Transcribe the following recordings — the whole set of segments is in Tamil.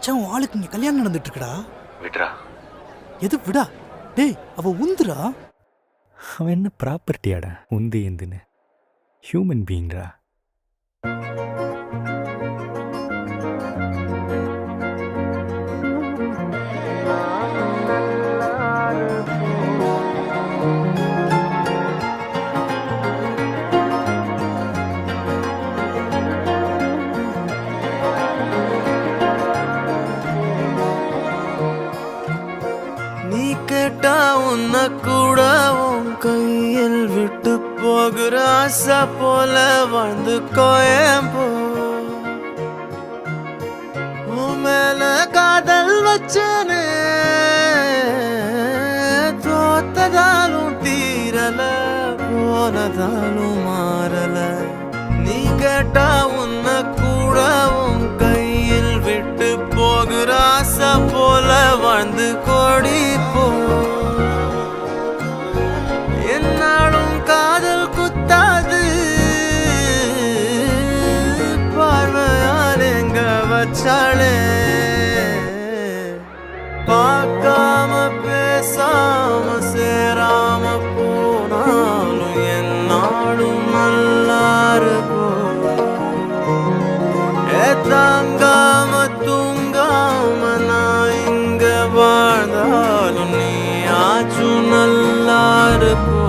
மச்சான் ஆளுக்கு இங்க கல்யாணம் நடந்துட்டு இருக்குடா. விட்ரா. எது விடா? டேய் அவ உந்துரா. அவன் என்ன ப்ராப்பர்ட்டியாடா உந்து எந்துன்னு? ஹியூமன் பீயிங்டா. நீ கேட்டா உன்ன கூட உன் கையில் விட்டு போகிற ஆசை போல வாழ்ந்து கோயம்போ. உன் மேல காதல் வச்சனே, தோத்ததாலும் தீரல, போனதாலும் மாறல. நீ கேட்டா உன்ன கூட உன் கையில் விட்டு போகிற ஆசை போல வாழ்ந்து கோடி போ. என்னாலும் காதல் குத்தாது, பார்வையால் எங்க வச்சாளே. பார்க்காம பேசாம சேராம போனாலும் என்னாலும் நல்லா இருக்கும். தாங்காம தூங்காம நான் இங்க வாழ்ந்தாலும் நீ ஆச்சும் நல்லா இருப்போ.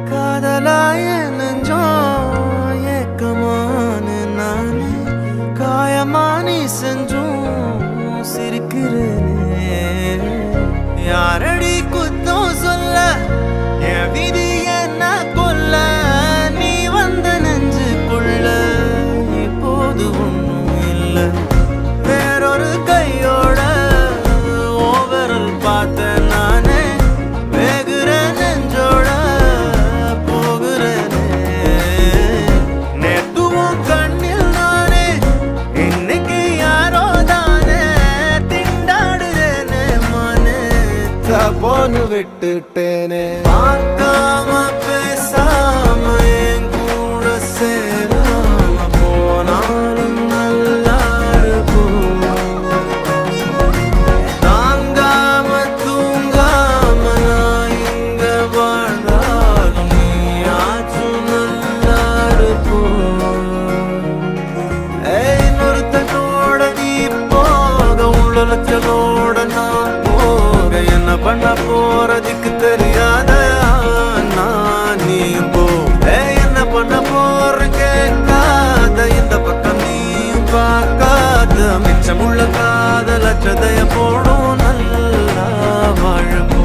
காதலாய நெஞ்சோம் ஏக்கமான நானே, காயமானி செஞ்சும் சிரிக்கிறேனே. யாரடி குத்தம் சொல்ல, என் விதி என்ன கொல்ல. நீ வந்த நெஞ்சுக்குள்ள இப்போது ஒன்றும் இல்லை. வேறொரு கையோட ஓவரல் பார்த்த நானே, வேகுற நெஞ்சோட போகிறேனே. நேத்துவும் கண்ணில் நானே, இன்னைக்கு யாரோ தானே திண்டாடுறேனே. மானே தப்போன்னு விட்டுட்டேனே. பார்க்காம பேசாம என் கூட சேராம போனாலும் நல்லா இருக்கும். தாங்காம தூங்காம நான் இங்க வாழ்ந்தாலும் நீ ஆச்சும் நல்லா இருக்கும். இன்னொருத்தனோட நீ போக, உள்ளச்சலோட நான் போக, என்ன பண்ண போறதுக்கு தெரியாத நான் நீ போ. என்ன பண்ண போற கேட்காத, இந்த பக்கம் நீயும் பார்க்காத, மிச்சமுள்ள காதல் அச்சதைய போடும் நல்லா வாழப்போ.